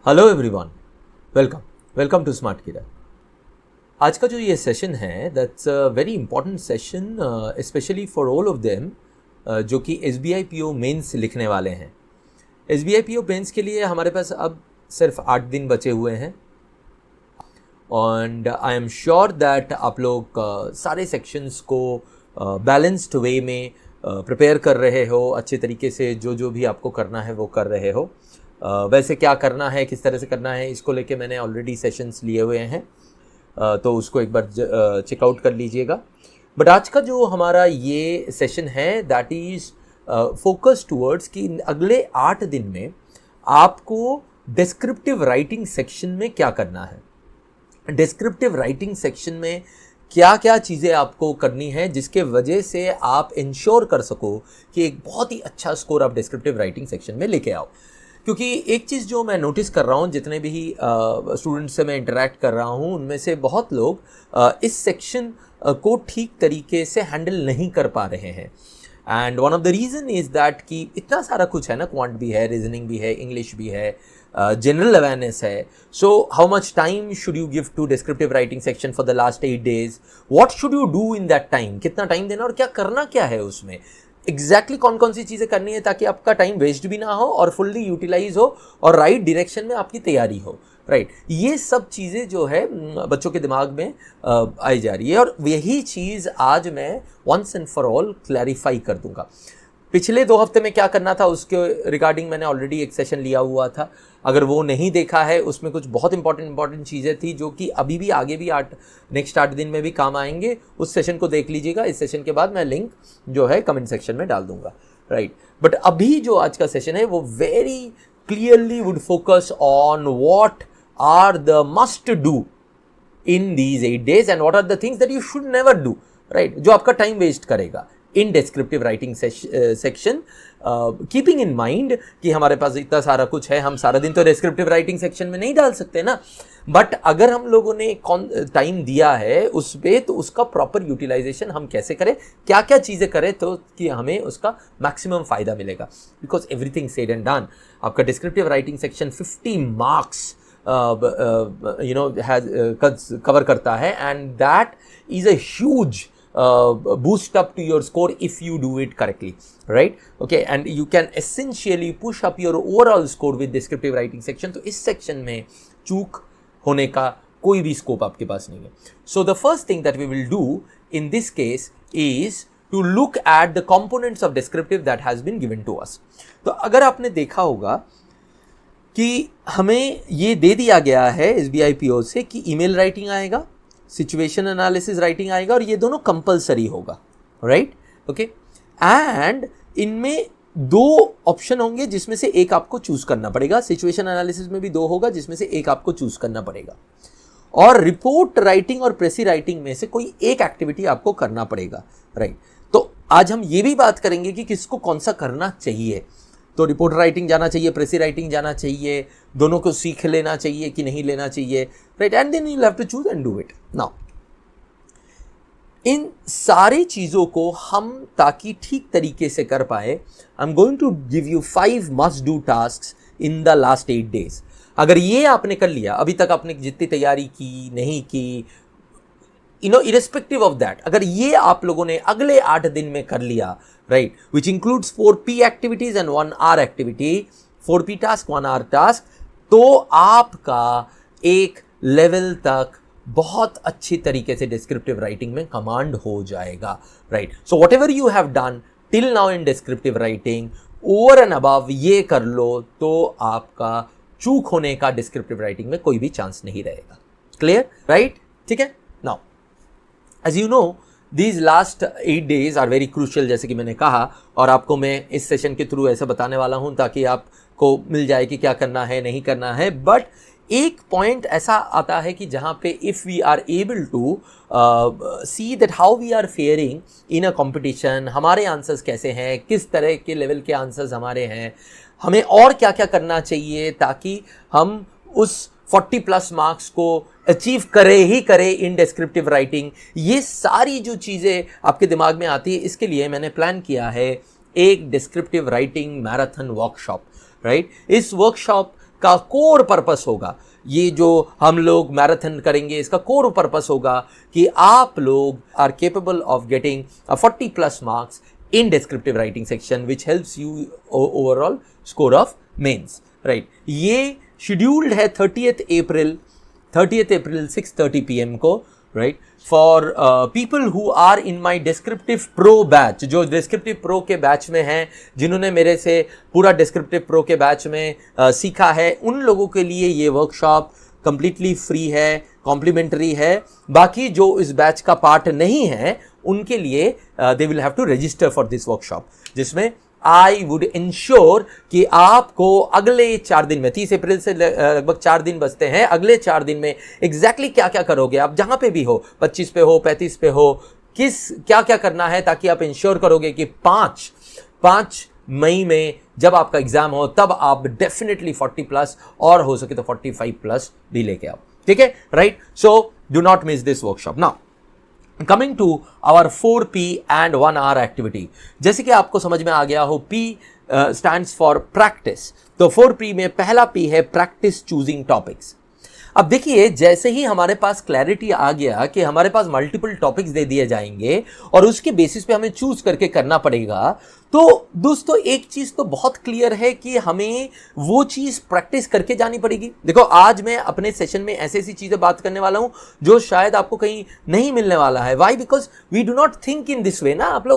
Hello everyone, welcome to smartkeeda. आज का जो ये सेशन है that's a very important session specially for all of them जो कि SBI PO मेंस लिखने वाले हैं। SBI PO मेंस के लिए हमारे पास अब सिर्फ 8 दिन बचे हुए हैं and I am sure that आप लोग सारे सेक्शंस को बैलेंस्ड वे में प्रिपेयर कर रहे हो, अच्छे तरीके से जो भी आपको करना है वो कर रहे हो। वैसे क्या करना है, किस तरह से करना है, इसको लेके मैंने ऑलरेडी सेशंस लिए हुए हैं, तो उसको एक बार चेकआउट कर लीजिएगा। बट आज का जो हमारा ये सेशन है दैट इज़ फोकस टूवर्ड्स कि अगले 8 दिन में आपको डिस्क्रिप्टिव राइटिंग सेक्शन में क्या करना है। डिस्क्रिप्टिव राइटिंग सेक्शन में क्या क्या चीज़ें आपको करनी है जिसके वजह से आप इंश्योर कर सको कि एक बहुत ही अच्छा स्कोर आप डिस्क्रिप्टिव राइटिंग सेक्शन में लेके आओ। क्योंकि एक चीज़ जो मैं नोटिस कर रहा हूँ, जितने भी स्टूडेंट्स से मैं इंटरेक्ट कर रहा हूँ, उनमें से बहुत लोग इस सेक्शन को ठीक तरीके से हैंडल नहीं कर पा रहे हैं। And one of the reason is that कि इतना सारा कुछ है ना, क्वांट भी है, रीजनिंग भी है, इंग्लिश भी है, जनरल अवेयरनेस है। So how much time should you give to descriptive writing section for the last 8 days? What should you do in that time? कितना टाइम देना और क्या करना क्या है उसमें, एग्जैक्टली कौन कौन सी चीज़ें करनी है ताकि आपका टाइम वेस्ट भी ना हो और फुल्ली यूटिलाइज हो और राइट डायरेक्शन में आपकी तैयारी हो। राइट, ये सब चीज़ें जो है बच्चों के दिमाग में आई जा रही है और यही चीज़ आज मैं once and for all clarify कर दूंगा। पिछले 2 हफ्ते में क्या करना था उसके रिगार्डिंग मैंने ऑलरेडी एक सेशन लिया हुआ था। अगर वो नहीं देखा है, उसमें कुछ बहुत इंपॉर्टेंट चीज़ें थी जो कि अभी भी आगे भी नेक्स्ट 8 दिन में भी काम आएंगे। उस सेशन को देख लीजिएगा। इस सेशन के बाद मैं लिंक जो है कमेंट सेक्शन में डाल दूंगा। राइट, बट अभी जो आज का सेशन है वो very clearly would focus on what are the must do in these 8 days and what are the things that you should never do, right, जो आपका टाइम वेस्ट करेगा इन descriptive writing section. Keeping in mind कि हमारे पास इतना सारा कुछ है, हम सारा दिन तो डिस्क्रिप्टिव राइटिंग सेक्शन में नहीं डाल सकते ना, बट अगर हम लोगों ने टाइम दिया है उस पर तो उसका प्रॉपर यूटिलाइजेशन हम कैसे करें, क्या क्या चीज़ें करें तो कि हमें उसका मैक्सिमम फ़ायदा मिलेगा। Because everything said and done, आपका descriptive writing section 50 marks cover करता है and that is a huge boost up to your score if you do it correctly, right? Okay, and you can essentially push up your overall score with descriptive writing section. तो इस section में चूक होने का कोई भी scope आपके पास नहीं है। So the first thing that we will do in this case is to look at the components of descriptive that has been given to us. तो अगर आपने देखा होगा कि हमें ये दे दिया गया है SBI PO से कि ईमेल राइटिंग आएगा, सिचुएशन एनालिसिस राइटिंग आएगा और ये दोनों कंपलसरी होगा। राइट, ओके, एंड इनमें 2 ऑप्शन होंगे जिसमें से एक आपको चूज करना पड़ेगा। सिचुएशन एनालिसिस में भी 2 होगा जिसमें से एक आपको चूज करना पड़ेगा और रिपोर्ट राइटिंग और प्रेसी राइटिंग में से कोई एक एक्टिविटी आपको करना पड़ेगा। राइट, तो आज हम ये भी बात करेंगे कि किसको कौन सा करना चाहिए। तो रिपोर्ट राइटिंग जाना चाहिए, प्रेसी राइटिंग जाना चाहिए, दोनों को सीख लेना चाहिए कि नहीं लेना चाहिए। Right, and then you have to choose and do it. Now इन सारी चीज़ों को हम ताकि ठीक तरीके से कर पाए, I am going to give you 5 must do tasks in the last 8 days। अगर ये आपने कर लिया, अभी तक आपने जितनी तैयारी की नहीं की, इरेस्पेक्टिव ऑफ दैट, अगर ये आप लोगों ने अगले 8 दिन में कर लिया, right, which includes 4P activities and 1 hour activity, 4P task 1 hour task, तो आपका एक लेवल तक बहुत अच्छी तरीके से डिस्क्रिप्टिव राइटिंग में कमांड हो जाएगा। Right, so what ever you have done till now in descriptive writing, over and above ये कर लो तो आपका चूक होने का डिस्क्रिप्टिव राइटिंग में कोई भी चांस नहीं रहेगा। क्लियर? राइट, ठीक है। Now as you know these last 8 days are very crucial, जैसे कि मैंने कहा, और आपको मैं इस सेशन के थ्रू ऐसा बताने वाला हूं ताकि आपको मिल जाए कि क्या करना है नहीं करना है। बट एक पॉइंट ऐसा आता है कि जहाँ पे if we are able to see that how we are faring in a competition, हमारे आंसर्स कैसे हैं, किस तरह के लेवल के आंसर्स हमारे हैं, हमें और क्या क्या करना चाहिए ताकि हम उस 40+ मार्क्स को अचीव करे इन डिस्क्रिप्टिव राइटिंग। ये सारी जो चीज़ें आपके दिमाग में आती है, इसके लिए मैंने प्लान किया है एक descriptive writing marathon workshop. Right, इस वर्कशॉप का कोर पर्पस होगा, ये जो हम लोग मैराथन करेंगे इसका कोर पर्पस होगा कि आप लोग are capable of getting 40+ marks in descriptive writing section which helps you overall score of mains, right. ये शेड्यूल्ड है 30th अप्रैल 6:30 PM को, right, for people who are in my descriptive pro batch, जो descriptive pro के batch में हैं, जिन्होंने मेरे से पूरा डिस्क्रिप्टिव प्रो के बैच में सीखा है, उन लोगों के लिए ये वर्कशॉप कंप्लीटली फ्री है, कॉम्प्लीमेंट्री है। बाकी जो इस बैच का पार्ट नहीं है उनके लिए they will have to register for this workshop, जिसमें आई वुड इंश्योर कि आपको अगले 4 दिन में, 30 अप्रैल से लगभग 4 दिन बचते हैं, अगले 4 दिन में एग्जैक्टली क्या क्या करोगे आप, जहां पे भी हो, 25 पे हो, 35 पे हो, क्या क्या करना है, ताकि आप इंश्योर करोगे कि 5 मई में जब आपका एग्जाम हो तब आप डेफिनेटली 40+ और हो सके तो 45+ भी लेके आओ, ठीक है, right. So do not miss this workshop. Now coming to our 4P and 1 hour activity, जैसे कि आपको समझ में आ गया हो, P स्टैंड्स फॉर प्रैक्टिस, तो 4P में पहला P है प्रैक्टिस चूजिंग टॉपिक्स। अब देखिए, जैसे ही हमारे पास क्लैरिटी आ गया कि हमारे पास मल्टीपल टॉपिक्स दे दिए जाएंगे और उसके बेसिस पे हमें चूज करके करना पड़ेगा, तो दोस्तों एक चीज तो बहुत क्लियर है कि हमें वो चीज प्रैक्टिस करके जानी पड़ेगी। देखो, आज मैं अपने सेशन में ऐसी ऐसी चीजें बात करने वाला हूं जो शायद आपको कहीं नहीं मिलने वाला है। Why? Because we do not think in this way ना। आप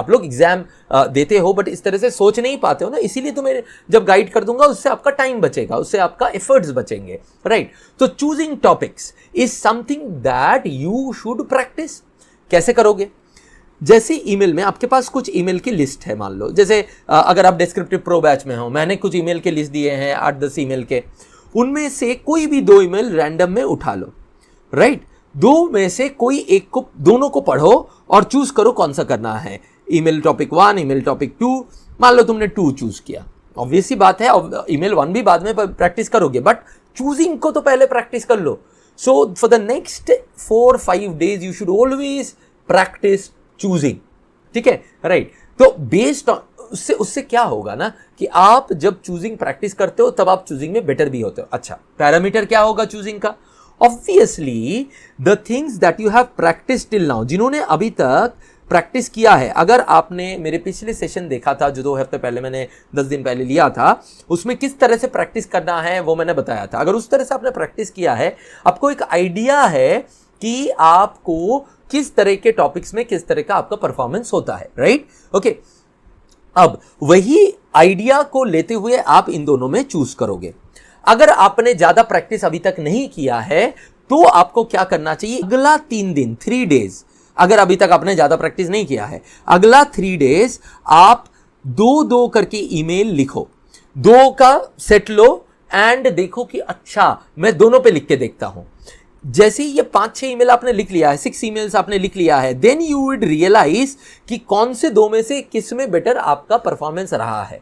लोग एग्जाम देते हो बट इस तरह से सोच नहीं पाते हो ना, इसीलिए तो मैं जब गाइड कर दूंगा उससे आपका टाइम बचेगा, उससे आपका एफर्ट्स बचेंगे, राइट। तो choosing topics is something that you should practice. कैसे करोगे? जैसे ईमेल में आपके पास कुछ ईमेल की लिस्ट है, मान लो जैसे अगर आप डिस्क्रिप्टिव प्रो बैच में हो, मैंने कुछ ईमेल के लिस्ट दिए हैं 8-10 ईमेल के, उनमें से कोई भी 2 ईमेल रैंडम में उठा लो, राइट। 2 में से कोई एक को, दोनों को पढ़ो और चूज करो कौन सा करना है। ईमेल टॉपिक 1, ईमेल टॉपिक 2, मान लो तुमने 2 चूज किया, ऑब्वियस सी बात है ईमेल 1 भी बाद में प्रैक्टिस करोगे, बट चूजिंग को तो पहले प्रैक्टिस कर लो। So for the next 4-5 days you should always practice choosing, ठीक है, राइट। तो बेस्ड ऑन उससे क्या होगा ना कि आप जब चूजिंग प्रैक्टिस करते हो तब आप चूजिंग में बेटर भी होते हो। अच्छा, पैरामीटर क्या होगा चूजिंग का? Obviously the things that you have practice till now, जिन्होंने अभी तक प्रैक्टिस किया है। अगर आपने मेरे पिछले सेशन देखा था जो 2 हफ्ते पहले मैंने 10 दिन पहले लिया था, उसमें किस तरह से प्रैक्टिस करना है वो मैंने बताया था। अगर उस तरह से आपने प्रैक्टिस किया है, आपको एक आइडिया है कि आपको किस तरह के टॉपिक्स में किस तरह का आपका परफॉर्मेंस होता है, राइट, ओके। अब वही आइडिया को लेते हुए आप इन दोनों में चूज करोगे। अगर आपने ज्यादा प्रैक्टिस अभी तक नहीं किया है तो आपको क्या करना चाहिए? अगला 3 दिन 3 days, अगर अभी तक आपने ज्यादा प्रैक्टिस नहीं किया है, अगला 3 days आप 2-2 करके ईमेल लिखो, 2 का सेट लो एंड देखो कि अच्छा मैं दोनों पे लिख के देखता हूं। जैसे ही ये 5-6 ईमेल आपने लिख लिया है, 6 ईमेल्स आपने लिख लिया है, देन यू वुड रियलाइज कि कौन से 2 में से किस में बेटर आपका परफॉर्मेंस रहा है।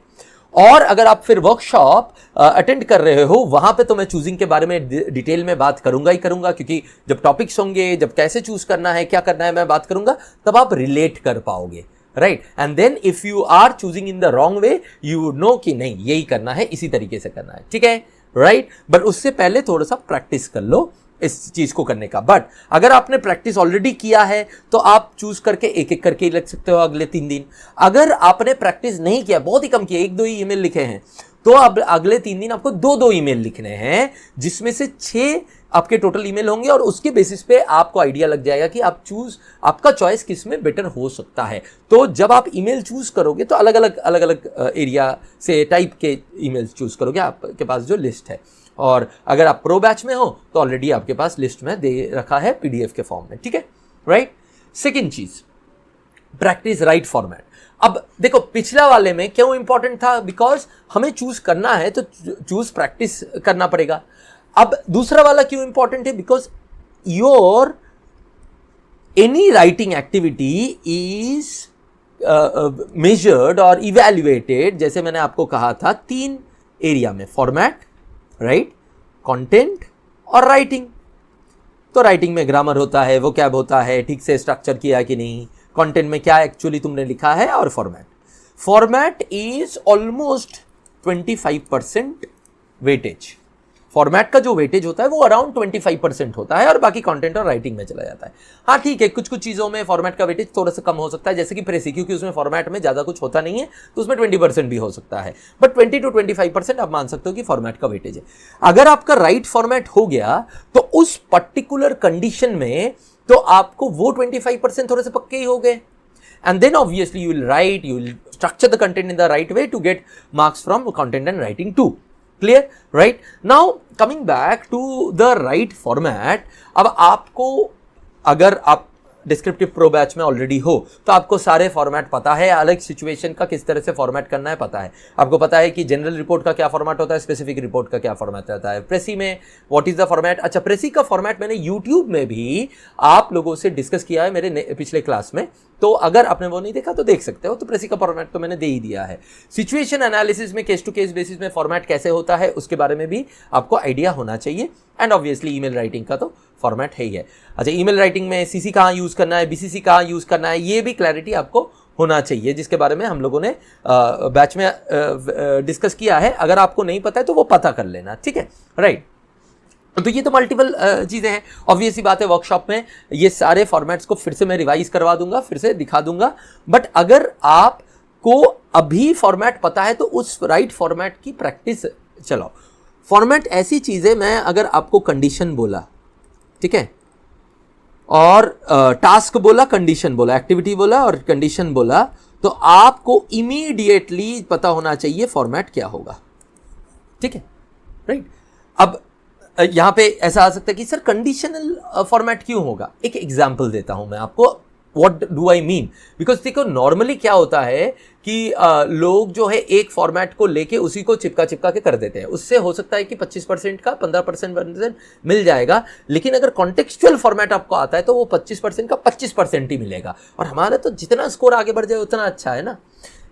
और अगर आप फिर वर्कशॉप अटेंड कर रहे हो, वहां पे तो मैं चूजिंग के बारे में डिटेल में बात करूंगा ही करूंगा, क्योंकि जब टॉपिक्स होंगे, जब कैसे चूज करना है, क्या करना है, मैं बात करूंगा, तब आप रिलेट कर पाओगे, right. And then if you are choosing in the wrong way, you would know कि नहीं यही करना है, इसी तरीके से करना है, ठीक है, राइट। बट उससे पहले थोड़ा सा प्रैक्टिस कर लो इस चीज को करने का। बट अगर आपने प्रैक्टिस ऑलरेडी किया है तो आप चूज करके एक करके लिख सकते हो अगले 3 दिन। अगर आपने प्रैक्टिस नहीं किया, बहुत ही कम किया, 1-2 ही ईमेल लिखे हैं, तो अब अगले 3 दिन आपको 2-2 ईमेल लिखने हैं, जिसमें से 6 आपके टोटल ईमेल होंगे और उसके बेसिस पे आपको आइडिया लग जाएगा कि आपका चॉइस किस में बेटर हो सकता है। तो जब आप ईमेल चूज करोगे तो अलग अलग एरिया से टाइप के ईमेल्स चूज करोगे, आपके पास जो लिस्ट है। और अगर आप प्रो बैच में हो तो ऑलरेडी आपके पास लिस्ट में दे रखा है पीडीएफ के फॉर्म में, ठीक है, राइट। सेकेंड चीज, प्रैक्टिस राइट फॉर्मेट। अब देखो, पिछला वाले में क्यों इंपॉर्टेंट था? बिकॉज हमें चूज करना है तो चूज प्रैक्टिस करना पड़ेगा। अब दूसरा वाला क्यों इंपॉर्टेंट है? Because your any writing activity is measured और इवैल्यूएटेड, जैसे मैंने आपको कहा था, 3 एरिया में, फॉर्मेट, राइट, कंटेंट और राइटिंग। तो राइटिंग में ग्रामर होता है, वोकैब होता है, ठीक से स्ट्रक्चर किया कि नहीं, कंटेंट में क्या एक्चुअली तुमने लिखा है, और format is almost 25% weightage, format का जो वेटेज होता है वो अराउंड 25% होता है और बाकी कंटेंट और राइटिंग में चला जाता है। हाँ ठीक है, कुछ कुछ चीज़ों में फॉर्मेट का वेटेज थोड़ा सा कम हो सकता है, जैसे कि प्रेसी, क्योंकि उसमें फॉर्मेट में ज़्यादा कुछ होता नहीं है तो उसमें 20% भी हो सकता है, बट 20 to 25% आप मान सकते हो कि फॉर्मेट का वेटेज है। अगर आपका राइट फॉर्मेट हो गया तो उस पर्टिकुलर कंडीशन में तो आपको वो 25% थोड़े से पक्के ही हो गए, and then obviously you will structure the content in the right way to get marks from content and writing too. Clear? Right? Now coming back to the right format, अब आपको, अगर आप डिस्क्रिप्टिव प्रो बैच में already हो तो आपको सारे format पता है, अलग सिचुएशन का किस तरह से फॉर्मेट करना है पता है। आपको पता है कि जनरल रिपोर्ट का क्या फॉर्मेट होता है, स्पेसिफिक रिपोर्ट का क्या फॉर्मेट रहता है, प्रेसी में व्हाट इज द फॉर्मेट। अच्छा, प्रेसी का फॉर्मेट मैंने यूट्यूब में भी आप लोगों से डिस्कस किया है मेरे पिछले क्लास में, तो अगर आपने वो नहीं देखा तो देख सकते हो। तो प्रेसी का फॉर्मेट तो मैंने दे ही दिया है। सिचुएशन एनालिसिस में केस टू केस बेसिस में फॉर्मेट कैसे होता है उसके बारे में भी आपको आइडिया होना चाहिए। एंड ऑब्वियसली ईमेल राइटिंग का तो फॉर्मेट है ही है। अच्छा, ईमेल राइटिंग में सीसी कहाँ यूज़ करना है, बीसीसी कहाँ यूज़ करना है, ये भी क्लैरिटी आपको होना चाहिए, जिसके बारे में हम लोगों ने बैच में डिस्कस किया है। अगर आपको नहीं पता है तो वो पता कर लेना, ठीक है, राइट। तो ये तो मल्टीपल चीज़ें हैं। ऑब्वियसली बात है, वर्कशॉप में ये सारे फॉर्मेट्स को फिर से मैं रिवाइज करवा दूंगा, फिर से दिखा दूंगा। बट अगर आपको अभी फॉर्मेट पता है तो उस राइट फॉर्मेट की प्रैक्टिस चलाओ। फॉर्मेट ऐसी चीज़ है, मैं अगर आपको कंडीशन बोला, ठीक है, और टास्क बोला, कंडीशन बोला, एक्टिविटी बोला और कंडीशन बोला, तो आपको इमीडिएटली पता होना चाहिए फॉर्मेट क्या होगा, ठीक है, राइट। अब यहां पे ऐसा आ सकता है कि सर कंडीशनल फॉर्मेट क्यों होगा। एक एग्जांपल देता हूं मैं आपको, what do I mean. Because देखो नॉर्मली क्या होता है कि लोग जो है एक फॉर्मेट को लेके उसी को चिपका चिपका के कर देते हैं। उससे हो सकता है कि 25% का 15% मिल जाएगा, लेकिन अगर कॉन्टेक्चुअल फॉर्मेट आपको आता है तो वो 25% का 25% ही मिलेगा। और हमारा तो जितना स्कोर आगे बढ़ जाए उतना अच्छा है ना।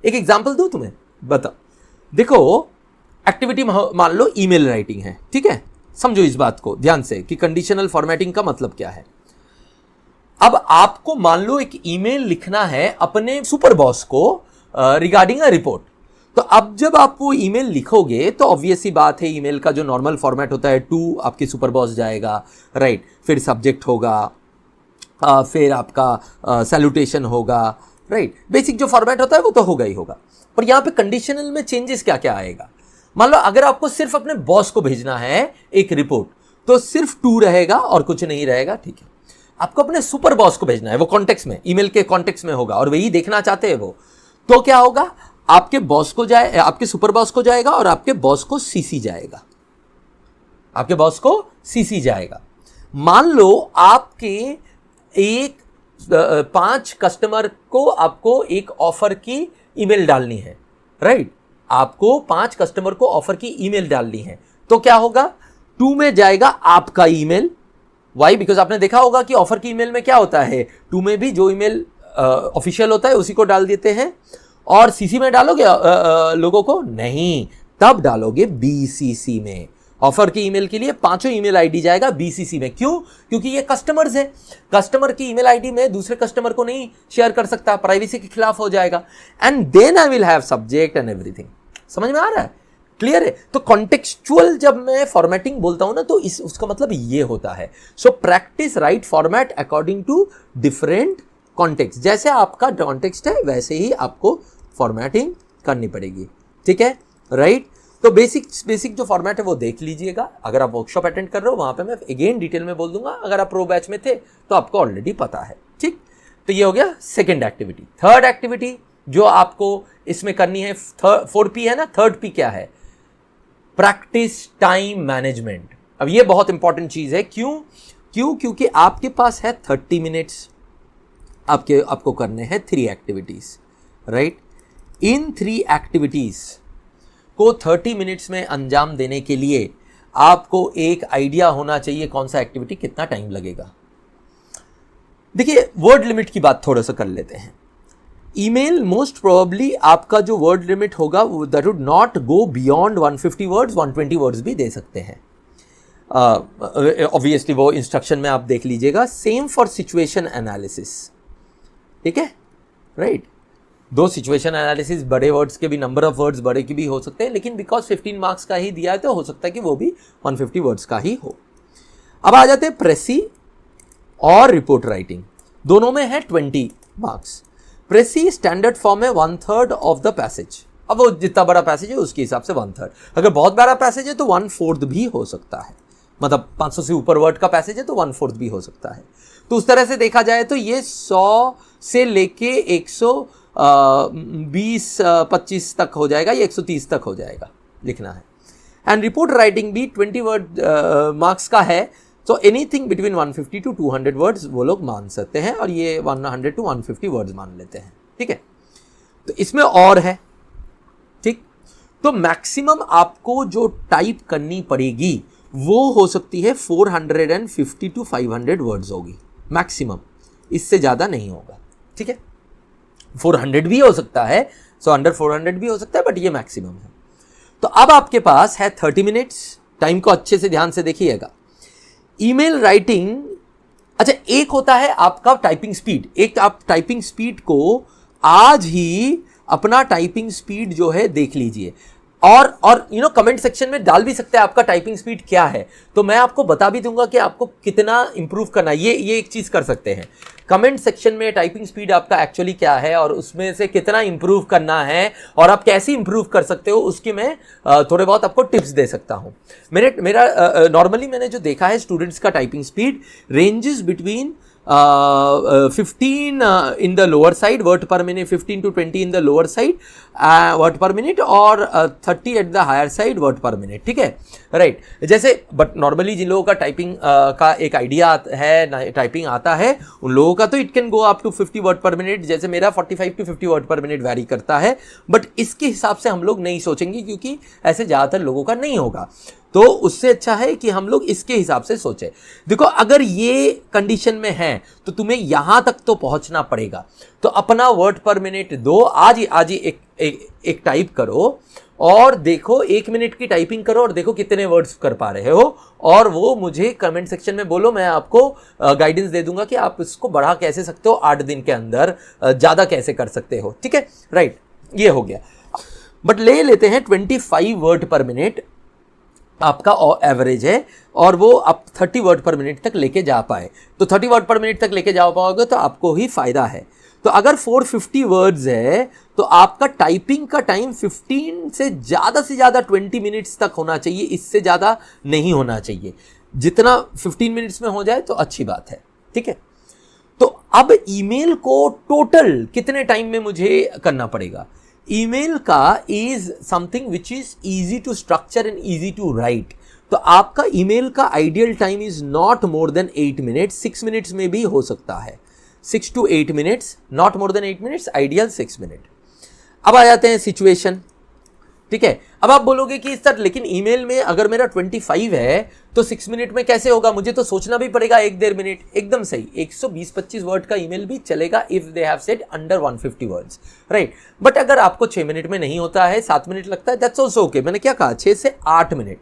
एक एग्जाम्पल दूं तुम्हें, बताओ। देखो एक्टिविटी मान लो ईमेल राइटिंग है, ठीक है, समझो इस बात को ध्यान से कि कंडीशनल फॉर्मेटिंग का मतलब क्या है। अब आपको मान लो एक ईमेल लिखना है अपने सुपर बॉस को रिगार्डिंग अ रिपोर्ट। तो अब जब आप वो ईमेल लिखोगे तो ऑब्वियस ही बात है, ईमेल का जो नॉर्मल फॉर्मेट होता है, टू आपके सुपर बॉस जाएगा, राइट, फिर सब्जेक्ट होगा, फिर आपका सैल्यूटेशन होगा, राइट। बेसिक जो फॉर्मेट होता है वो तो होगा ही होगा। पर यहाँ पे कंडीशनल में चेंजेस क्या क्या आएगा। मान लो अगर आपको सिर्फ अपने बॉस को भेजना है एक रिपोर्ट तो सिर्फ टू रहेगा और कुछ नहीं रहेगा, ठीक है। आपको अपने सुपर बॉस को भेजना है, वो कॉन्टेक्स्ट में, ईमेल के कॉन्टेक्स्ट में होगा और वही देखना चाहते हैं वो, तो क्या होगा, आपके बॉस को जाए, आपके सुपर बॉस को जाएगा और आपके बॉस को सीसी जाएगा, आपके बॉस को सीसी जाएगा। मान लो आपके एक 5 कस्टमर को आपको एक ऑफर की ईमेल डालनी है, राइट। आपको 5 कस्टमर को ऑफर की ईमेल डालनी है, तो क्या होगा, 2 में जाएगा आपका ईमेल। वाई, बिकॉज आपने देखा होगा कि ऑफर की ईमेल में क्या होता है, 2 में भी जो ईमेल ऑफिशियल होता है उसी को डाल देते हैं। और सीसी में डालोगे लोगों को नहीं, तब डालोगे बीसीसी में। ऑफर की ईमेल के लिए 5 ईमेल आईडी जाएगा बीसीसी में। क्यों? क्योंकि ये कस्टमर्स है, कस्टमर की ईमेल आईडी में दूसरे कस्टमर को नहीं शेयर कर सकता, प्राइवेसी के खिलाफ हो जाएगा। And then I will have subject and everything. समझ में आ रहा है? क्लियर है? तो कॉन्टेक्सचुअल जब मैं फॉर्मेटिंग बोलता हूं ना तो उसका मतलब ये होता है। So practice right format according to different context. जैसे आपका कॉन्टेक्स्ट है वैसे ही आपको फॉर्मेटिंग करनी पड़ेगी, ठीक है, राइट। तो बेसिक जो फॉर्मेट है वो देख लीजिएगा। अगर आप वर्कशॉप अटेंड कर रहे हो वहां पे मैं अगेन डिटेल में बोल दूंगा। अगर आप प्रो बैच में थे तो आपको ऑलरेडी पता है, ठीक। तो ये हो गया सेकेंड एक्टिविटी। थर्ड एक्टिविटी जो आपको इसमें करनी है, 4P है ना, थर्ड P क्या है, प्रैक्टिस टाइम मैनेजमेंट। अब ये बहुत इंपॉर्टेंट चीज है। क्यों? क्योंकि आपके पास है 30 मिनट्स, आपको करने हैं 3 एक्टिविटीज, राइट। इन 3 एक्टिविटीज को 30 मिनट्स में अंजाम देने के लिए आपको एक आइडिया होना चाहिए कौन सा एक्टिविटी कितना टाइम लगेगा। देखिए वर्ड लिमिट की बात थोड़ा सा कर लेते हैं। ईमेल मोस्ट प्रोबेबली आपका जो वर्ड लिमिट होगा that would not go beyond 150 words, 120 words भी दे सकते हैं। ऑब्वियसली वो इंस्ट्रक्शन में आप देख लीजिएगा। सेम फॉर सिचुएशन एनालिसिस, ठीक है, राइट। दो सिचुएशन एनालिसिस बड़े वर्ड्स के भी, नंबर ऑफ वर्ड्स बड़े की भी हो सकते हैं, लेकिन बिकॉज 15 मार्क्स का ही दिया है तो हो सकता है कि वो भी 150 वर्ड्स का ही हो। अब आ जाते हैं प्रेसी और रिपोर्ट राइटिंग, दोनों में है 20 मार्क्स। प्रेसी स्टैंडर्ड फॉर्म है 1/3 ऑफ द पैसेज। अब वो जितना बड़ा पैसेज है उसके हिसाब से 1/3, अगर बहुत बड़ा पैसेज है तो 1/4 भी हो सकता है, मतलब 500 से ऊपर वर्ड का पैसेज है तो 1/4 भी हो सकता है। तो उस तरह से देखा जाए तो ये 100 से लेके 120-25 तक हो जाएगा, या 130 तक हो जाएगा लिखना है। एंड रिपोर्ट राइटिंग भी 20 वर्ड मार्क्स का है, तो एनीथिंग बिटवीन 150 to 200 वर्ड्स वो लोग मान सकते हैं, और ये 100 to 150 वर्ड्स मान लेते हैं, ठीक है। तो इसमें और है, ठीक। तो मैक्सिमम आपको जो टाइप करनी पड़ेगी वो हो सकती है 450 to 500 वर्ड्स होगी मैक्सिमम, इससे ज़्यादा नहीं होगा, ठीक है। 400 भी हो सकता है, सो अंडर 400 भी हो सकता है, बट ये मैक्सिमम है। तो अब आपके पास है 30 मिनट्स, टाइम को अच्छे से ध्यान से देखिएगा। ईमेल राइटिंग, अच्छा एक होता है आपका टाइपिंग स्पीड, एक आप टाइपिंग स्पीड को आज ही अपना टाइपिंग स्पीड जो है देख लीजिए, और यू नो कमेंट सेक्शन में डाल भी सकते हैं आपका टाइपिंग स्पीड क्या है, तो मैं आपको बता भी दूंगा कि आपको कितना इंप्रूव करना है। ये एक चीज कर सकते हैं, कमेंट सेक्शन में टाइपिंग स्पीड आपका एक्चुअली क्या है और उसमें से कितना इंप्रूव करना है और आप कैसे इंप्रूव कर सकते हो, उसकी मैं थोड़े बहुत आपको टिप्स दे सकता हूं। मेरा नॉर्मली मैंने जो देखा है स्टूडेंट्स का typing speed ranges between 15 in the lower side word per minute, 15 to 20 in the lower side word per minute, और 30 at the higher side word per minute, ठीक है, राइट। जैसे बट नॉर्मली जिन लोगों का टाइपिंग का एक idea है, typing आता है, उन लोगों का तो it can go up to 50 word per minute, जैसे मेरा 45 to 50 word per minute vary करता है, बट इसके हिसाब से हम लोग नहीं सोचेंगे क्योंकि ऐसे ज़्यादातर लोगों का नहीं होगा, तो उससे अच्छा है कि हम लोग इसके हिसाब से सोचें। देखो अगर ये कंडीशन में है तो तुम्हें यहां तक तो पहुंचना पड़ेगा, तो अपना वर्ड पर मिनट दो, आज ही एक टाइप करो और देखो, 1 मिनट की टाइपिंग करो और देखो कितने वर्ड्स कर पा रहे हो, और वो मुझे कमेंट सेक्शन में बोलो, मैं आपको गाइडेंस दे दूंगा कि आप इसको बढ़ा कैसे सकते हो, 8 दिन के अंदर ज़्यादा कैसे कर सकते हो, ठीक है, राइट। ये हो गया, बट ले लेते हैं 25 वर्ड पर मिनट आपका एवरेज है, और वो आप 30 वर्ड पर मिनट तक लेके जा पाए, तो 30 वर्ड पर मिनट तक लेके जा पाओगे तो आपको ही फायदा है। तो अगर 450 वर्ड्स है तो आपका टाइपिंग का टाइम 15 से ज़्यादा 20 मिनट्स तक होना चाहिए, इससे ज़्यादा नहीं होना चाहिए। जितना 15 मिनट्स में हो जाए तो अच्छी बात है, ठीक है। तो अब ईमेल को टोटल कितने टाइम में मुझे करना पड़ेगा? ईमेल का is something which is easy to structure and easy to write, तो आपका ईमेल का ideal time is not more than 8 minutes, 6 minutes में भी हो सकता है, 6 to 8 minutes, not more than 8 minutes, ideal 6 minute. अब आ जाते हैं सिचुएशन, ठीक है। अब आप बोलोगे कि सर लेकिन ईमेल में अगर मेरा 25 है तो 6 मिनट में कैसे होगा, मुझे तो सोचना भी पड़ेगा 1-1.5 मिनट। एकदम सही, 120-25 वर्ड का ईमेल भी चलेगा if they have said under 150 words, right. But अगर आपको 6 मिनट में नहीं होता है, 7 मिनट लगता है, दैट्स ऑल्सो ओके। मैंने क्या कहा, 6 से 8 मिनट।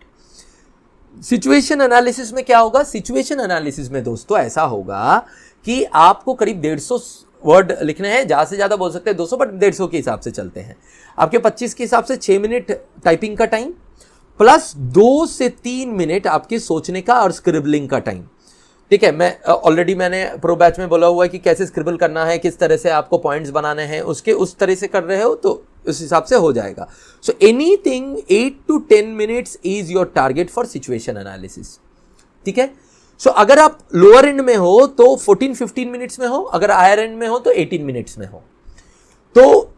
सिचुएशन एनालिसिस में क्या होगा? सिचुएशन एनालिसिस में दोस्तों ऐसा होगा कि आपको करीब 150 वर्ड लिखने हैं, ज़्यादा से ज़्यादा बोल सकते हैं 200, बट 150 के हिसाब से चलते हैं। आपके 25 के हिसाब से 6 मिनट टाइपिंग का टाइम प्लस 2 से 3 मिनट आपके सोचने का और स्क्रिबलिंग का टाइम, ठीक है। मैं ऑलरेडी मैंने प्रो बैच में बोला हुआ है कि कैसे स्क्रिबल करना है, किस तरह से आपको पॉइंट्स बनाने हैं, उसके उस तरह से कर रहे हो तो उस हिसाब से हो जाएगा। So anything 8 to 10 minutes is your target for situation analysis, ठीक है। सो अगर आप लोअर एंड में हो तो 14-15 मिनट्स में हो, अगर हायर एंड में हो तो 18 मिनट्स में हो। तो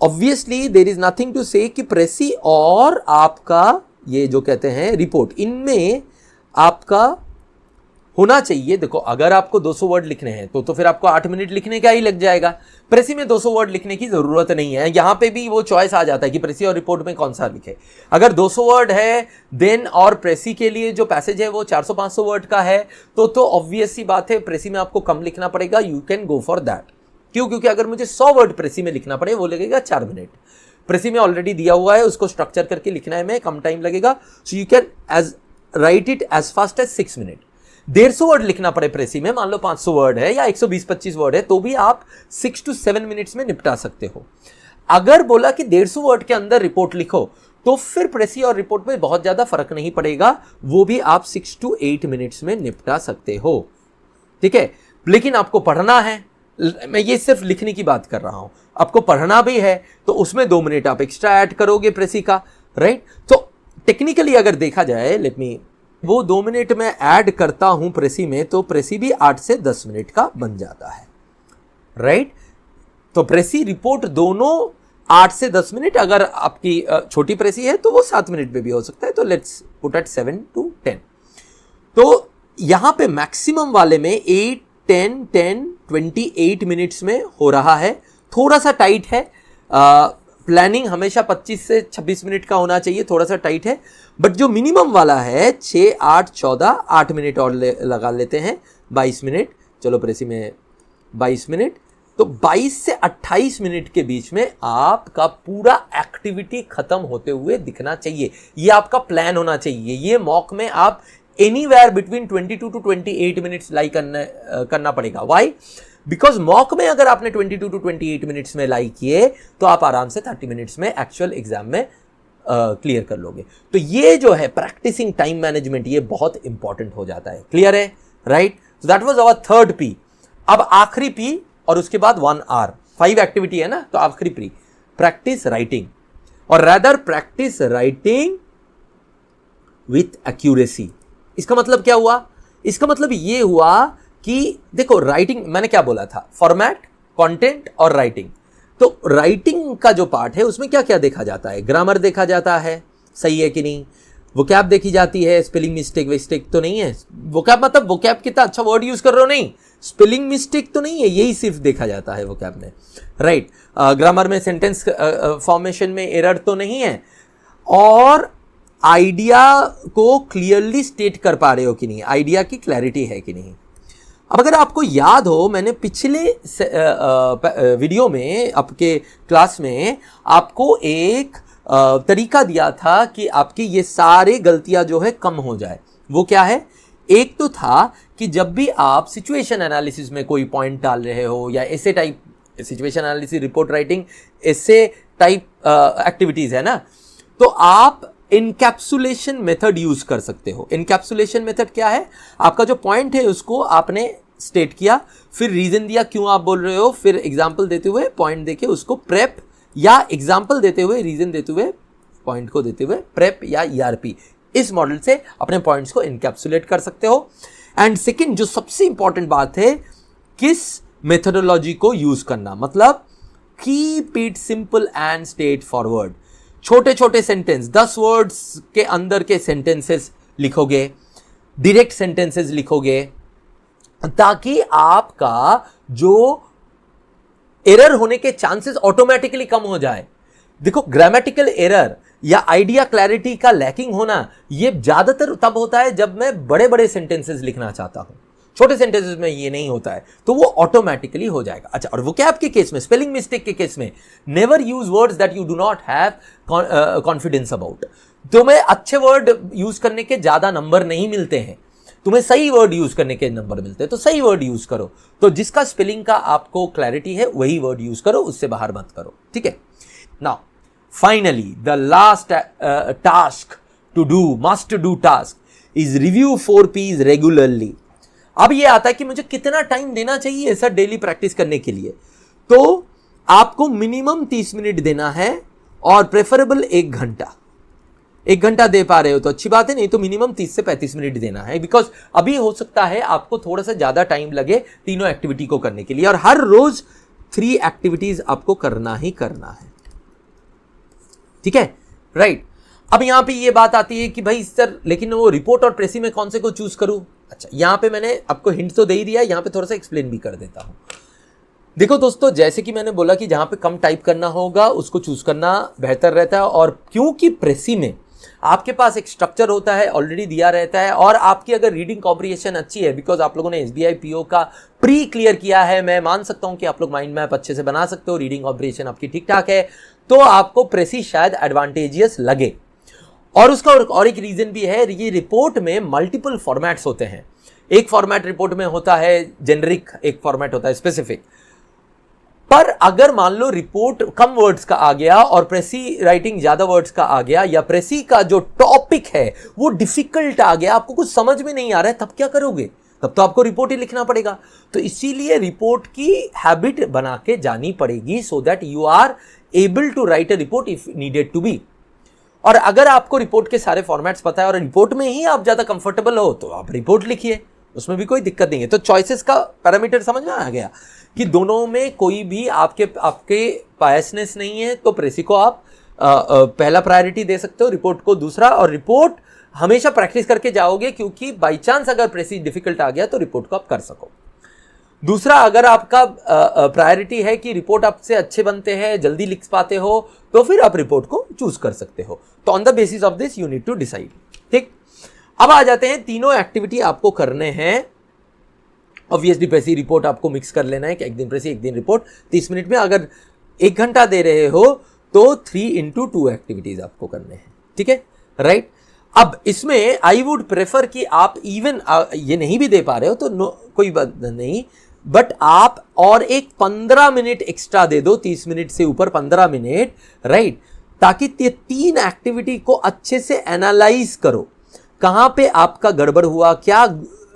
obviously there is nothing to say कि प्रेसी और आपका ये जो कहते हैं रिपोर्ट, इनमें आपका होना चाहिए। देखो अगर आपको 200 वर्ड लिखने हैं तो फिर आपको 8 मिनट लिखने का ही लग जाएगा। प्रेसी में 200 वर्ड लिखने की जरूरत नहीं है, यहां पे भी वो चॉइस आ जाता है कि प्रेसी और रिपोर्ट में कौन सा लिखे। अगर 200 वर्ड है देन, और प्रेसी के लिए जो पैसेज है वो 400-500 वर्ड का है तो ऑब्वियस सी बात है प्रेसी में आपको कम लिखना पड़ेगा, you can go for that. क्यों? क्योंकि अगर मुझे 100 वर्ड प्रेसी में लिखना पड़े वो लगेगा 4 मिनट। प्रेसी में ऑलरेडी दिया हुआ है, उसको स्ट्रक्चर करके लिखना है, में कम टाइम लगेगा, so you can write it as fast as 6 minute. 150 word लिखना पड़े प्रेसी में, मान लो 500 वर्ड है या 120-25 वर्ड है, तो भी आप 6 to 7 मिनट्स में निपटा सकते हो। अगर बोला कि 150 वर्ड के अंदर रिपोर्ट लिखो, तो फिर प्रेसी और रिपोर्ट में बहुत ज्यादा फर्क नहीं पड़ेगा, वो भी आप 6 to 8 मिनट्स में निपटा सकते हो। ठीक है, लेकिन आपको पढ़ना है, मैं ये सिर्फ लिखने की बात कर रहा हूं, आपको पढ़ना भी है, तो उसमें 2 मिनट आप एक्स्ट्रा ऐड करोगे प्रेसी का, राइट। तो टेक्निकली अगर देखा जाए, लेट मी, वो 2 मिनट में ऐड करता हूं प्रेसी में, तो प्रेसी भी 8 से 10 मिनट का बन जाता है, राइट। तो प्रेसी रिपोर्ट दोनों 8 से 10 मिनट, अगर आपकी छोटी प्रेसी है तो वो 7 मिनट में भी हो सकता है, तो लेट्स पुट एट 7 to 10। तो यहां पे मैक्सिमम वाले में 8, 10, 10, 28 मिनट्स में हो रहा है, थोड़ा सा टाइट है। प्लानिंग हमेशा 25 से 26 मिनट का होना चाहिए, थोड़ा सा टाइट है। बट जो मिनिमम वाला है 6, 8, 14, 8 मिनट और लगा लेते हैं, 22 मिनट। चलो प्रेसी में 22 मिनट, तो 22 से 28 मिनट के बीच में आपका पूरा एक्टिविटी खत्म होते हुए दिखना चाहिए। ये आपका प्लान होना चाहिए। ये मॉक में आप एनीवेयर बिटवीन 22 to 28 मिनट्स लाई करना पड़ेगा। वाई? बिकॉज मॉक में अगर आपने 22 to 28 मिनट्स में लाई किए, तो आप आराम से 30 मिनट्स में एक्चुअल एग्जाम में क्लियर कर लोगे। तो ये जो है प्रैक्टिसिंग टाइम मैनेजमेंट, ये बहुत इंपॉर्टेंट हो जाता है। क्लियर है? Right. So that was our third P. अब आखिरी पी और उसके बाद 1 hour, 5 एक्टिविटी है ना, तो आखिरी पी प्रैक्टिस राइटिंग, और rather practice writing with accuracy. इसका मतलब क्या हुआ? इसका मतलब ये हुआ कि देखो, राइटिंग मैंने क्या बोला था, फॉर्मेट, कंटेंट और राइटिंग। तो राइटिंग का जो पार्ट है उसमें क्या क्या देखा जाता है? ग्रामर देखा जाता है, सही है कि नहीं, वोकैब देखी जाती है, स्पेलिंग मिस्टेक वेस्टेक तो नहीं है, वोकैब मतलब वोकैब कितना अच्छा वर्ड यूज कर रहे हो, नहीं, स्पेलिंग मिस्टेक तो नहीं है, यही सिर्फ देखा जाता है वोकैब में, राइट। ग्रामर में सेंटेंस फॉर्मेशन में एरर तो नहीं है, और आइडिया को क्लियरली स्टेट कर पा रहे हो कि नहीं, आइडिया की क्लैरिटी है कि नहीं। अब अगर आपको याद हो, मैंने पिछले वीडियो में आपके क्लास में आपको एक तरीका दिया था कि आपकी ये सारे गलतियां जो है कम हो जाए। वो क्या है? एक तो था कि जब भी आप सिचुएशन एनालिसिस में कोई पॉइंट डाल रहे हो, या ऐसे type situation analysis, report writing, ऐसे टाइप एक्टिविटीज है ना, तो आप इनकैप्सुलेशन मेथड यूज कर सकते हो। इनकैप्सुलेशन मेथड क्या है? आपका जो पॉइंट है उसको आपने स्टेट किया, फिर रीजन दिया क्यों आप बोल रहे हो, फिर एग्जांपल देते हुए पॉइंट देके उसको प्रेप, या एग्जांपल देते हुए, रीजन देते हुए, पॉइंट को देते हुए प्रेप या ईआरपी, इस मॉडल से अपने पॉइंट्स को इनकैप्सुलेट कर सकते हो। एंड सेकंड, जो सबसे इंपॉर्टेंट बात है, किस मेथोडोलॉजी को यूज करना, मतलब keep it simple and straight forward. छोटे छोटे सेंटेंस, 10 वर्ड्स के अंदर के सेंटेंसेस लिखोगे, डायरेक्ट सेंटेंसेस लिखोगे, ताकि आपका जो एरर होने के चांसेस ऑटोमेटिकली कम हो जाए। देखो, ग्रामेटिकल एरर या आइडिया क्लैरिटी का लैकिंग होना, ये ज्यादातर तब होता है जब मैं बड़े बड़े सेंटेंसेस लिखना चाहता हूं। छोटे सेंटेंसेस में ये नहीं होता है, तो वो ऑटोमेटिकली हो जाएगा। अच्छा, और वोकैब के केस में, स्पेलिंग मिस्टेक के केस में, never use words that you do not have confidence about. तुम्हें अच्छे वर्ड यूज करने के ज्यादा नंबर नहीं मिलते हैं, तुम्हें सही वर्ड यूज करने के नंबर मिलते हैं, तो सही वर्ड यूज करो। तो जिसका स्पेलिंग का आपको क्लैरिटी है वही वर्ड यूज करो, उससे बाहर मत करो, ठीक है। Now finally the last task to do, must do task is review 4 P's regularly. अब ये आता है कि मुझे कितना टाइम देना चाहिए सर डेली प्रैक्टिस करने के लिए। तो आपको मिनिमम 30 मिनट देना है, और प्रेफरेबल 1 घंटा। 1 घंटा दे पा रहे हो तो अच्छी बात है, नहीं तो मिनिमम 30 से 35 मिनट देना है। बिकॉज अभी हो सकता है आपको थोड़ा सा ज्यादा टाइम लगे तीनों एक्टिविटी को करने के लिए, और हर रोज 3 एक्टिविटीज आपको करना ही करना है, ठीक है, राइट। अब यहां पे ये बात आती है कि भाई सर, लेकिन वो रिपोर्ट और प्रेसी में कौन से को चूज करूं? अच्छा, यहां पे मैंने आपको हिंट तो दे ही दिया, यहां पे थोड़ा सा एक्सप्लेन भी कर देता हूं। देखो दोस्तों, जैसे कि मैंने बोला कि जहां पे कम टाइप करना होगा उसको चूज करना बेहतर रहता है, और क्योंकि प्रेसी में आपके पास एक स्ट्रक्चर होता है, ऑलरेडी दिया रहता है, और आपकी अगर रीडिंग कॉम्प्रिहेंशन अच्छी है, बिकॉज आप लोगों ने एसबीआई पीओ का प्री क्लियर किया है, मैं मान सकता हूं कि आप लोग माइंड मैप अच्छे से बना सकते हो, रीडिंग कॉम्प्रिहेंशन आपकी ठीक ठाक है, तो आपको प्रेसी शायद एडवांटेजियस लगे। और उसका और एक रीजन भी है, ये रिपोर्ट में मल्टीपल फॉर्मेट्स होते हैं। एक फॉर्मेट रिपोर्ट में होता है जेनरिक, एक फॉर्मेट होता है स्पेसिफिक। पर अगर मान लो रिपोर्ट कम वर्ड्स का आ गया और प्रेसी राइटिंग ज्यादा वर्ड्स का आ गया, या प्रेसी का जो टॉपिक है वो डिफिकल्ट आ गया, आपको कुछ समझ में नहीं आ रहा है, तब क्या करोगे? तब तो आपको रिपोर्ट ही लिखना पड़ेगा। तो इसीलिए रिपोर्ट की हैबिट बना के जानी पड़ेगी, so that you are able to write a report if needed to be. और अगर आपको रिपोर्ट के सारे फॉर्मेट्स पता है और रिपोर्ट में ही आप ज्यादा कंफर्टेबल हो, तो आप रिपोर्ट लिखिए, उसमें भी कोई दिक्कत नहीं है। तो चॉइसेस का पैरामीटर समझ में आ गया कि दोनों में कोई भी आपके बायसनेस नहीं है, तो प्रेसी को आप पहला प्रायोरिटी दे सकते हो, रिपोर्ट को दूसरा। और रिपोर्ट हमेशा प्रैक्टिस करके जाओगे, क्योंकि बाई चांस अगर प्रेसी डिफिकल्ट आ गया तो रिपोर्ट को आप कर सको। दूसरा, अगर आपका प्रायोरिटी है कि रिपोर्ट आपसे अच्छे बनते हैं, जल्दी लिख पाते हो, तो फिर आप रिपोर्ट को चूज कर सकते हो। तो on the basis of this you need to decide. ठीक, अब आ जाते हैं, तीनों एक्टिविटी आपको करने हैं। ऑब्वियसली प्रेसी रिपोर्ट आपको मिक्स कर लेना है कि एक दिन प्रेसी एक दिन रिपोर्ट, 30 मिनट में। अगर 1 घंटा दे रहे हो तो 3x2 एक्टिविटीज आपको करने हैं। ठीक है, राइट। अब इसमें आई वुड प्रेफर कि आप इवन ये नहीं भी दे पा रहे हो तो कोई बात नहीं, बट आप और एक 15 मिनट एक्स्ट्रा दे दो, 30 मिनट से ऊपर 15 मिनट, राइट, ताकि 3 एक्टिविटी को अच्छे से एनालाइज करो। कहां पे आपका गड़बड़ हुआ, क्या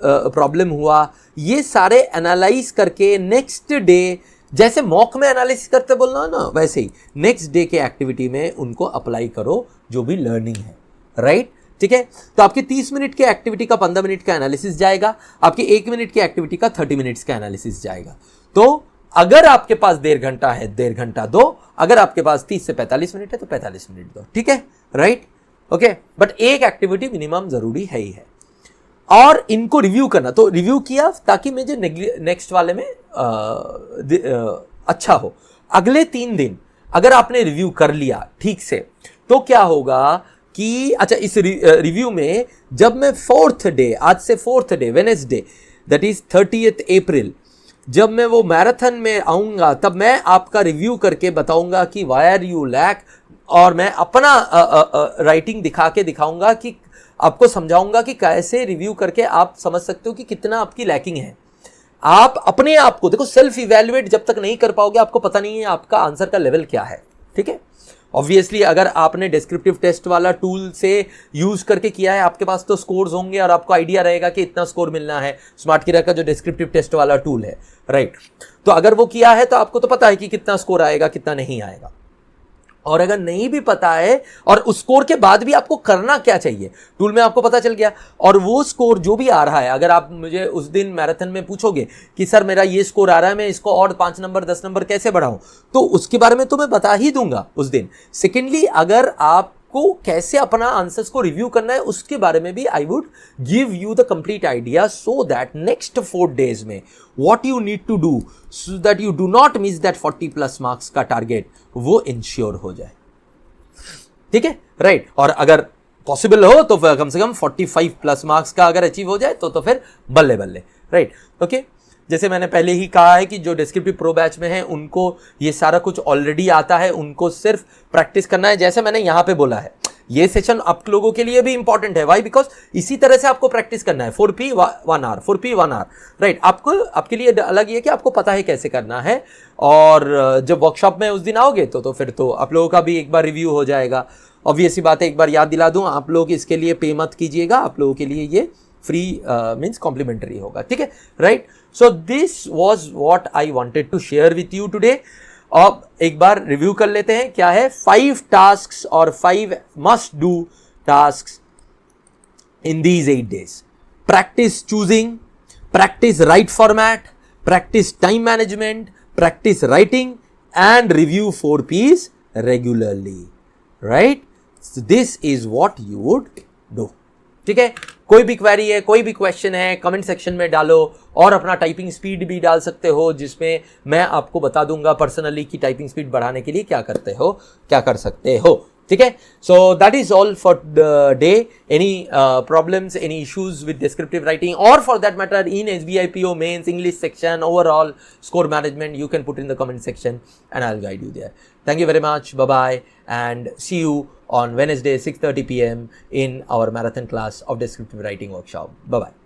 प्रॉब्लम हुआ, ये सारे एनालाइज करके नेक्स्ट डे, जैसे मॉक में एनालिसिस करते बोलना ना, वैसे ही नेक्स्ट डे के एक्टिविटी में उनको अप्लाई करो जो भी लर्निंग है, राइट। ठीक है, तो आपके 30 मिनट के एक्टिविटी का 15 मिनट का एनालिसिस जाएगा, आपके 1 मिनट की एक्टिविटी का 30 मिनट्स का एनालिसिस जाएगा। तो अगर आपके पास 1.5 घंटा है, 1.5 घंटा दो, अगर आपके पास 30 से 45 मिनट है तो 45 मिनट दो। ठीक है, राइट, ओके। बट एक एक्टिविटी मिनिमम जरूरी है ही है। और इनको रिव्यू करना, तो रिव्यू किया ताकि मुझे नेक्स्ट वाले में अच्छा हो। अगले 3 दिन अगर आपने रिव्यू कर लिया ठीक से, तो क्या होगा कि अच्छा, इस रिव्यू में जब मैं 4th डे, आज से 4th day Wednesday, that is 30th अप्रैल, जब मैं वो मैराथन में आऊंगा, तब मैं आपका रिव्यू करके बताऊंगा कि वाई आर यू लैक, और मैं अपना राइटिंग दिखाऊंगा कि आपको समझाऊंगा कि कैसे रिव्यू करके आप समझ सकते हो कि कितना आपकी लैकिंग है। आप अपने आप को देखो, सेल्फ इवैल्यूएट जब तक नहीं कर पाओगे, आपको पता नहीं है आपका आंसर का लेवल क्या है। ठीक है, ऑब्वियसली अगर आपने डिस्क्रिप्टिव टेस्ट वाला टूल से यूज करके किया है, आपके पास तो स्कोर्स होंगे और आपको आइडिया रहेगा कि इतना स्कोर मिलना है, स्मार्टकीरा का जो डिस्क्रिप्टिव टेस्ट वाला टूल है, राइट। तो अगर वो किया है तो आपको तो पता है कि कितना स्कोर आएगा, कितना नहीं आएगा। और अगर नहीं भी पता है, और उस स्कोर के बाद भी आपको करना क्या चाहिए, टूल में आपको पता चल गया, और वो स्कोर जो भी आ रहा है, अगर आप मुझे उस दिन मैराथन में पूछोगे कि सर मेरा ये स्कोर आ रहा है, मैं इसको और 5 नंबर 10 नंबर कैसे बढ़ाऊं, तो उसके बारे में तो मैं बता ही दूंगा उस दिन। सेकेंडली, अगर आपको कैसे अपना आंसर्स को रिव्यू करना है, उसके बारे में भी I would give you the complete idea, so that next 4 days में what you need to do so that you do not miss that 40+ marks का टारगेट, वो इंश्योर हो जाए। ठीक है, राइट। और अगर पॉसिबल हो तो कम से कम 45+ मार्क्स का अगर अचीव हो जाए तो फिर बल्ले बल्ले, राइट, ओके। जैसे मैंने पहले ही कहा है कि जो डिस्क्रिप्टिव प्रो बैच में है उनको ये सारा कुछ ऑलरेडी आता है, उनको सिर्फ प्रैक्टिस करना है। जैसे मैंने यहाँ पे बोला है, ये सेशन आप लोगों के लिए भी इंपॉर्टेंट है। वाई? बिकॉज इसी तरह से आपको प्रैक्टिस करना है। 4P 1 our, 4P 1 our, right. आपके लिए अलग ये कि आपको पता है कैसे करना है, और जब वर्कशॉप में उस दिन आओगे तो फिर तो आप लोगों का भी एक बार रिव्यू हो जाएगा। ऑब्वियसली बात है, एक बार याद दिला दूं, आप लोग इसके लिए पे मत कीजिएगा, आप लोगों के लिए ये फ्री मीन्स कॉम्प्लीमेंट्री होगा। ठीक है, right. So this was what I wanted to share with you today. अब एक बार रिव्यू कर लेते हैं, क्या है 5 टास्क्स और 5 must do tasks in these 8 days। Practice choosing, practice right format, practice time management, practice writing, and review 4Ps regularly, right. This is what you would do. ठीक है, कोई भी क्वेरी है, कोई भी क्वेश्चन है, कमेंट सेक्शन में डालो, और अपना टाइपिंग स्पीड भी डाल सकते हो, जिसमें मैं आपको बता दूंगा पर्सनली कि टाइपिंग स्पीड बढ़ाने के लिए क्या करते हो, क्या कर सकते हो। ठीक है. So that is all for the day. Any problems, any issues with descriptive writing, or for that matter in SBI PO mains, English section, overall score management, you can put in the comment section and I'll guide you there. Thank you very much. Bye bye, and see you on Wednesday 6:30 p.m. in our marathon class of descriptive writing workshop. Bye bye.